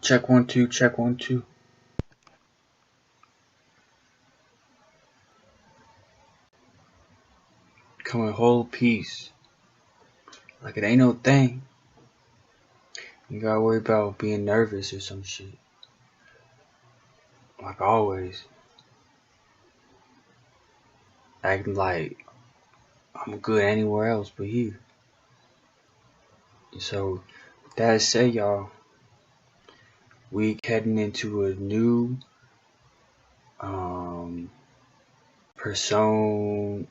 Check 1 2, check 1 2. Coming whole piece. Like it ain't no thing. You gotta worry about being nervous or some shit. Like always. Acting like I'm good anywhere else but here. So, with that said, y'all, we heading into a new personal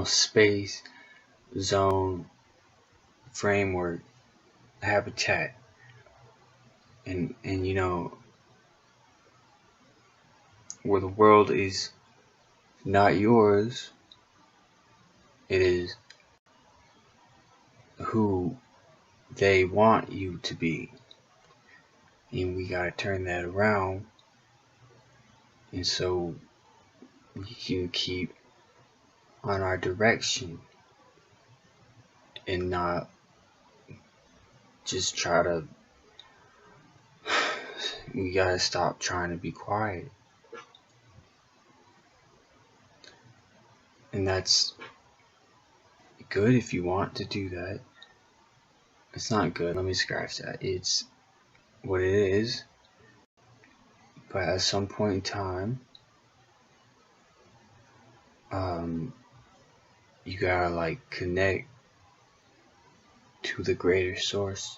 space zone framework habitat, and you know, where the world is not yours, it is who they want you to be, and we gotta turn that around, and so we can keep on our direction and not just try to. We gotta stop trying to be quiet. And that's good if you want to do that. It's not good, let me scratch that. It's what it is. But at some point in time, you gotta like connect to the greater source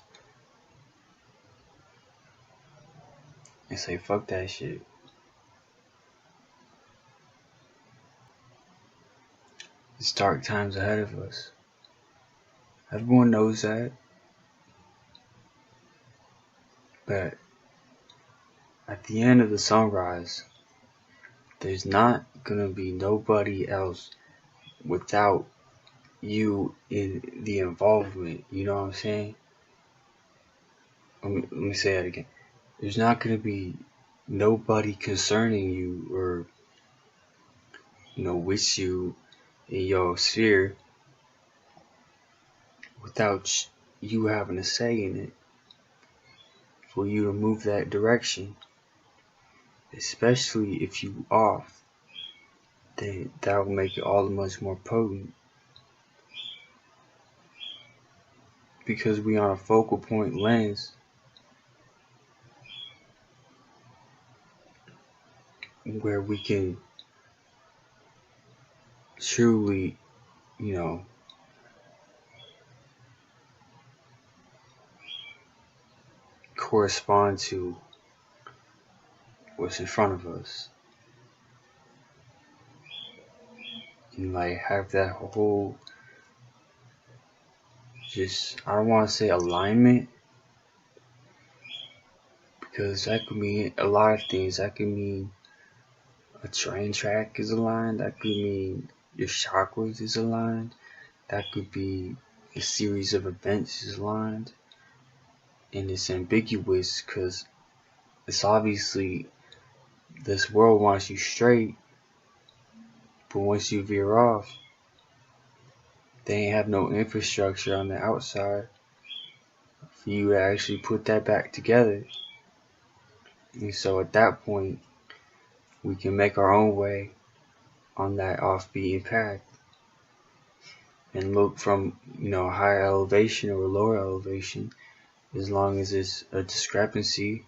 and say, fuck that shit. It's dark times ahead of us. Everyone knows that. But at the end of the sunrise, there's not gonna be nobody else without you in the involvement. You know what I'm saying? Let me say that again. There's not gonna be nobody concerning you or, you know, with you in your sphere without you having a say in it for you to move that direction. Especially if you off, then that will make it all the much more potent. Because we on a focal point lens where we can truly, you know, correspond to what's in front of us. And like have that whole, just, I don't want to say alignment, because that could mean a lot of things. That could mean a train track is aligned. That could mean your chakras is aligned. That could be a series of events is aligned. And it's ambiguous because it's obviously this world wants you straight, but once you veer off, they ain't have no infrastructure on the outside for you to actually put that back together. And so at that point, we can make our own way on that off-beaten path and look from, you know, a higher elevation or a lower elevation. As long as it's a discrepancy,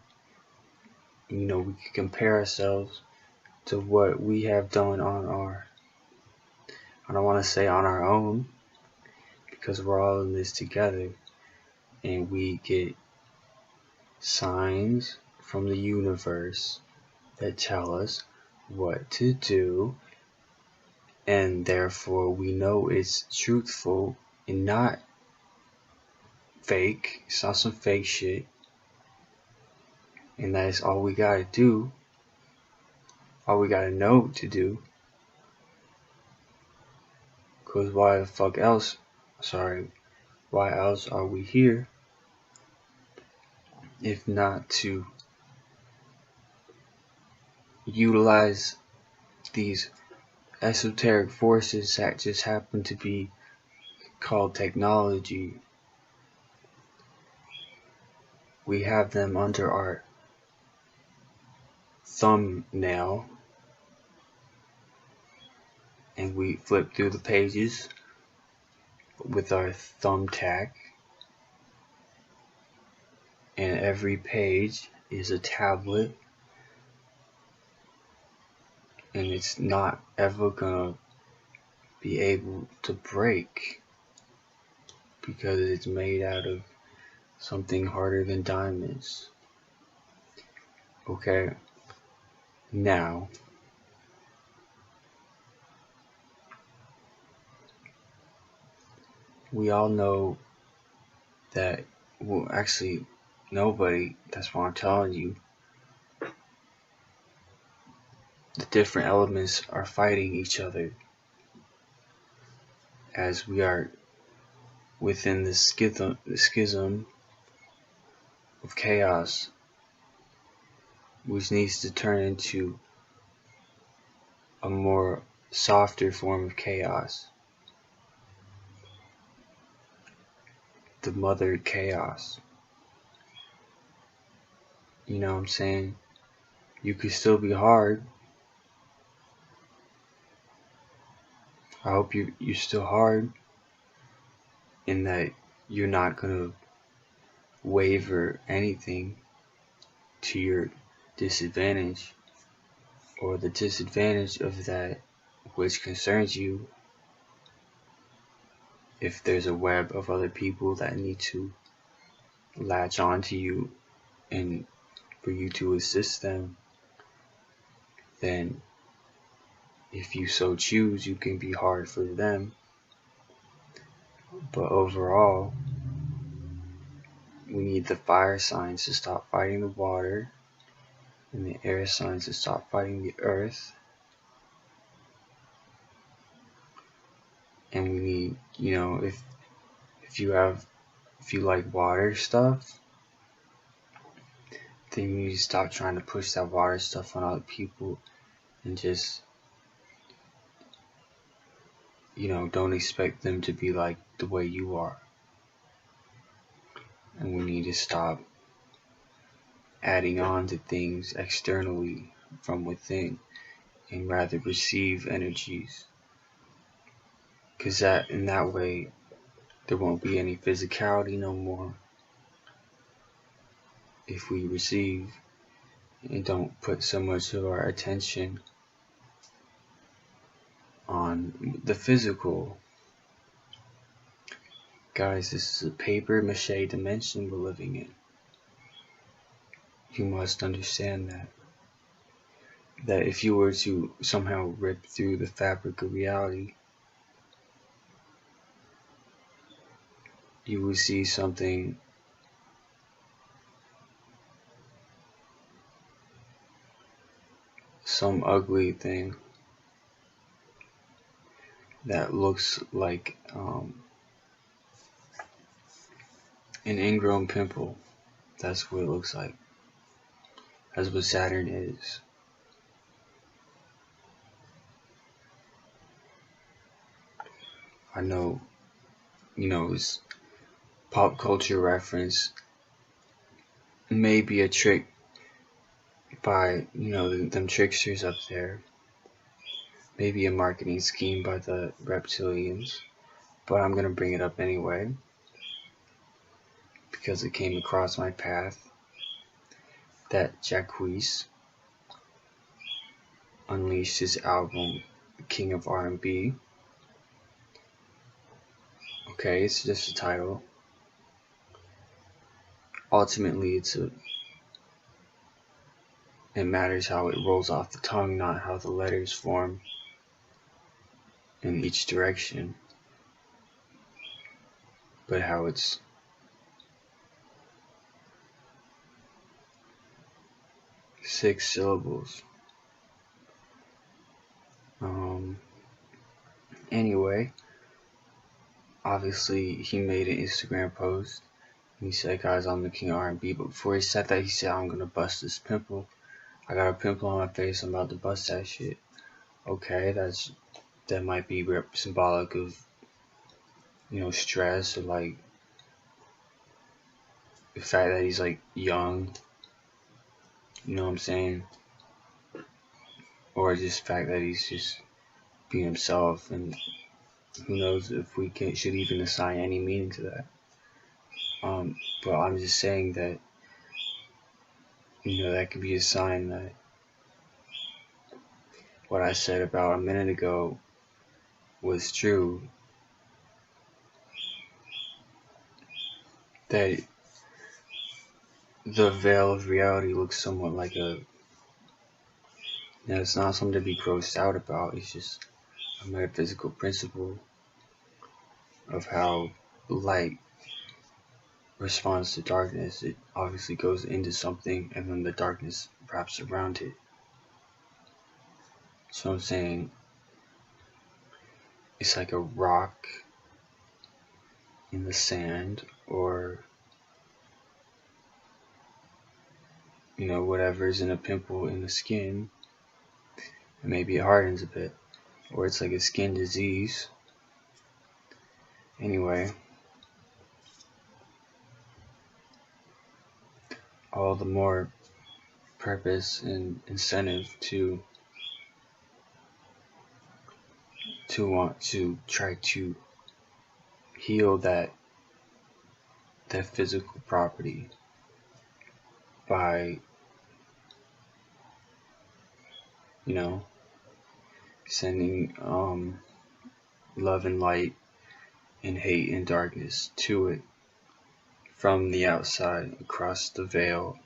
you know, we can compare ourselves to what we have done on our, I don't want to say on our own, because we're all in this together, and we get signs from the universe that tell us what to do, and therefore we know it's truthful and not fake. It's not some fake shit, and that's all we gotta do, all we gotta know to do. Cause why else are we here if not to utilize these esoteric forces that just happen to be called technology we have them under our thumbnail, and we flip through the pages with our thumbtack, and every page is a tablet, and it's not ever gonna be able to break because it's made out of something harder than diamonds. Okay, now we all know that, well, actually, nobody, that's what I'm telling you, the different elements are fighting each other as we are within the schism of chaos, which needs to turn into a more softer form of chaos, the mother chaos. You know what I'm saying? You could still be hard. I hope you're still hard, in that you're not gonna waver anything to your disadvantage, or the disadvantage of that which concerns you. If there's a web of other people that need to latch onto you and for you to assist them, then if you so choose, you can be hard for them. But overall, we need the fire signs to stop fighting the water, and the air signs to stop fighting the earth. And we need, if you like water stuff, then you need to stop trying to push that water stuff on other people, and just, don't expect them to be like the way you are. And we need to stop adding on to things externally from within, and rather receive energies. Because in that way, there won't be any physicality no more. If we receive and don't put so much of our attention on the physical. Guys, this is a paper mache dimension we're living in. You must understand that if you were to somehow rip through the fabric of reality, you would see something some ugly thing that looks like an ingrown pimple. That's what it looks like. That's what Saturn is. I know, it's pop culture reference, maybe a trick by, them tricksters up there. Maybe a marketing scheme by the reptilians. But I'm going to bring it up anyway, because it came across my path that Jacquees unleashed his album King of R&B. Okay, it's just a title. Ultimately, it matters how it rolls off the tongue, not how the letters form in each direction, but how it's six syllables. Anyway, obviously he made an Instagram post. He said, guys, I'm the king of R&B. But before he said that, he said, I'm going to bust this pimple. I got a pimple on my face. I'm about to bust that shit. Okay, that might be symbolic of, stress, or like the fact that he's like young, you know what I'm saying? Or just the fact that he's just being himself, and who knows if we should even assign any meaning to that. But I'm just saying that, that could be a sign that what I said about a minute ago was true. That the veil of reality looks somewhat like it's not something to be grossed out about. It's just a metaphysical principle of how light responds to darkness. It obviously goes into something, and then the darkness wraps around it. So I'm saying it's like a rock in the sand, or whatever's in a pimple in the skin, and maybe it hardens a bit, or it's like a skin disease. Anyway, all the more purpose and incentive to want to try to heal that physical property by sending love and light and hate and darkness to it from the outside across the veil.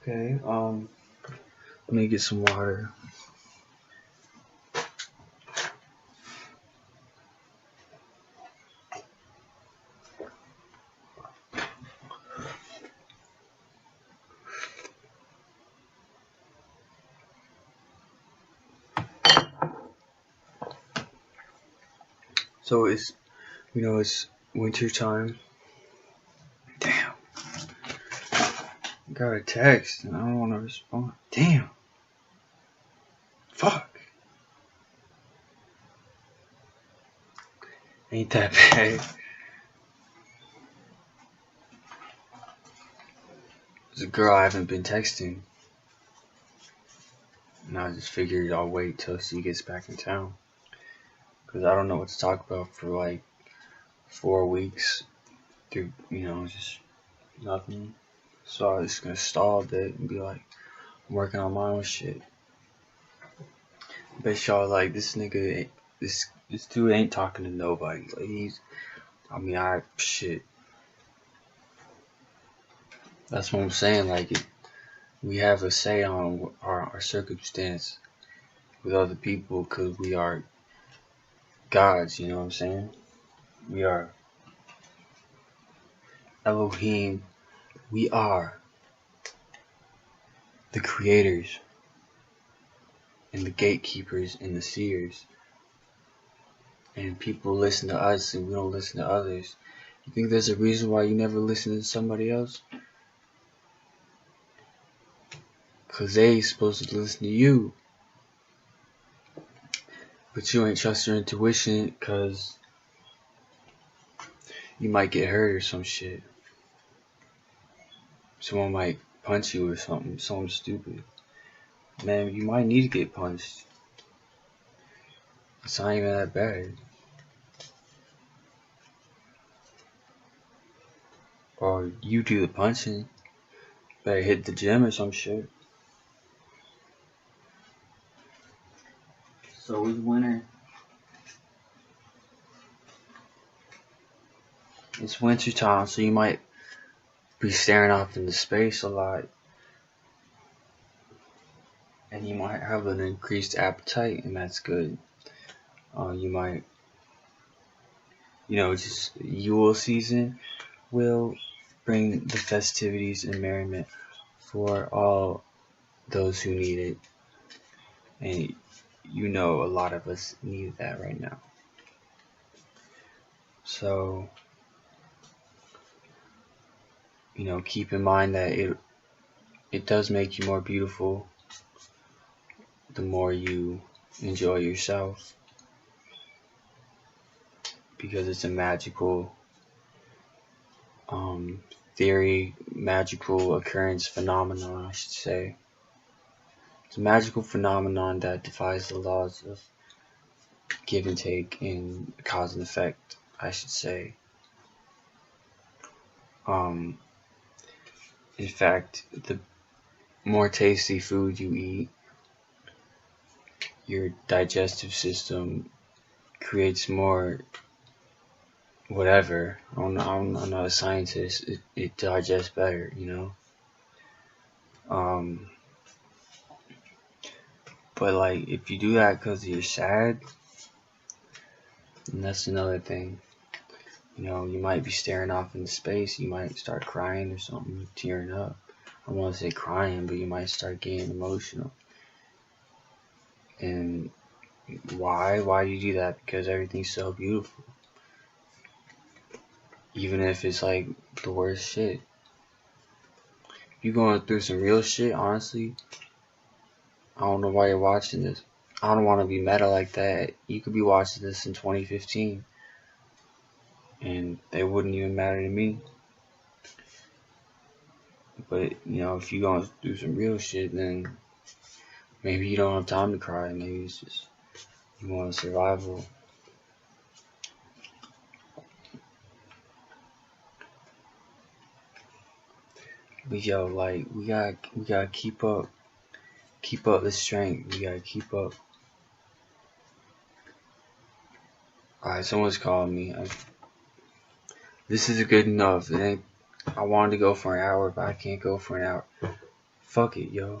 Okay, let me get some water. So it's winter time. Damn. Got a text and I don't want to respond. Damn. Fuck. Ain't that bad. There's a girl I haven't been texting. And I just figured I'll wait till she gets back in town. Because I don't know what to talk about for like 4 weeks. Through, just nothing. So I was just gonna stall a bit and be like, I'm working on my own shit. Bet y'all like, this nigga, this dude ain't talking to nobody. Like shit. That's what I'm saying. Like, we have a say on our circumstance with other people because we are gods, you know what I'm saying? We are Elohim. We are the creators and the gatekeepers and the seers. And people listen to us and we don't listen to others. You think there's a reason why you never listen to somebody else? Because they supposed to listen to you. But you ain't trust your intuition because you might get hurt or some shit. Someone might punch you or something stupid. Man, you might need to get punched. It's not even that bad. Or you do the punching. Better hit the gym or some shit. So it's winter. It's winter time, so you might be staring off into space a lot. And you might have an increased appetite, and that's good. You might, just Yule season will bring the festivities and merriment for all those who need it. And a lot of us need that right now. So, keep in mind that it does make you more beautiful the more you enjoy yourself. because it's a magical theory, magical occurrence phenomenon, I should say. It's a magical phenomenon that defies the laws of give and take and cause and effect, I should say. In fact, the more tasty food you eat, your digestive system creates more whatever. I'm not a scientist. It digests better, you know. But like, if you do that because you're sad, then that's another thing. You know, you might be staring off into space. You might start crying or something, tearing up. I don't want to say crying, but you might start getting emotional. And why? Why do you do that? Because everything's so beautiful. Even if it's like the worst shit. If you're going through some real shit, honestly, I don't know why you're watching this. I don't want to be meta like that. You could be watching this in 2015 and it wouldn't even matter to me. But, you know, if you're going through some real shit, then maybe you don't have time to cry. Maybe it's just you want survival. But yo, like we gotta keep up the strength. We gotta keep up. Alright, someone's calling me. This is good enough. I wanted to go for an hour, but I can't go for an hour. Fuck it, yo.